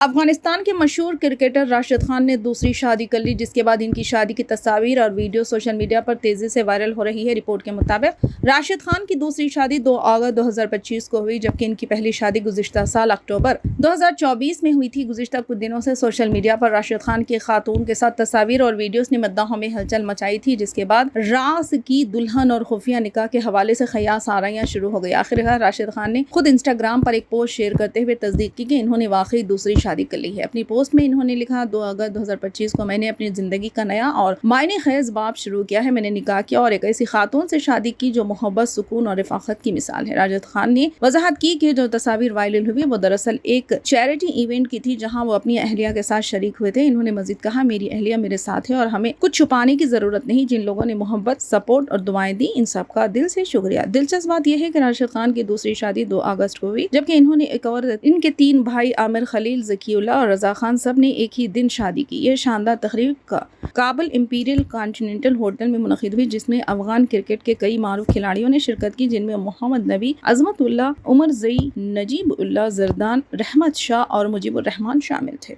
افغانستان کے مشہور کرکٹر راشد خان نے دوسری شادی کر لی، جس کے بعد ان کی شادی کی تصاویر اور ویڈیو سوشل میڈیا پر تیزی سے وائرل ہو رہی ہے۔ رپورٹ کے مطابق راشد خان کی دوسری شادی 2 اگست 2025 کو ہوئی، جبکہ ان کی پہلی شادی گزشتہ سال اکتوبر 2024 میں ہوئی تھی۔ گزشتہ کچھ دنوں سے سوشل میڈیا پر راشد خان کی خاتون کے ساتھ تصاویر اور ویڈیوز نے مداحوں میں ہلچل مچائی تھی، جس کے بعد راز کی دلہن اور خفیہ نکاح کے حوالے سے قیاس آرائیاں شروع ہو گئی۔ آخرکار راشد خان نے خود انسٹاگرام پر ایک پوسٹ شیئر کرتے ہوئے تصدیق کی کہ انہوں نے واقعی دوسری شادی کر لی ہے۔ اپنی پوسٹ میں انہوں نے لکھا، 2 اگست 2025 کو میں نے اپنی زندگی کا نیا اور معنی خیز باب شروع کیا ہے۔ میں نے نکاح کیا اور ایک ایسی خاتون سے شادی کی جو محبت، سکون اور رفاقت کی مثال ہے۔ راشد خان نے وضاحت کی کہ جو تصاویر وائرل ہوئی وہ دراصل ایک چیریٹی ایونٹ کی تھی، جہاں وہ اپنی اہلیہ کے ساتھ شریک ہوئے تھے۔ انہوں نے مزید کہا، میری اہلیہ میرے ساتھ ہے اور ہمیں کچھ چھپانے کی ضرورت نہیں۔ جن لوگوں نے محبت، سپورٹ اور دعائیں دی، ان سب کا دل سے شکریہ۔ دلچسپ بات یہ ہے کہ راشد خان کی دوسری شادی 2 اگست کو ہوئی، جبکہ انہوں نے ایک اور ان کے 3 بھائی عامر، خلیل، ذکی اللہ اور رضا خان سب نے ایک ہی دن شادی کی۔ یہ شاندار تقریب کابل امپیریل کانٹیننٹل ہوٹل میں منعقد ہوئی، جس میں افغان کرکٹ کے کئی معروف کھلاڑیوں نے شرکت کی، جن میں محمد نبی، عظمت اللہ، عمر زئی، نجیب اللہ زردان، رحمت شاہ اور مجیب الرحمان شامل تھے۔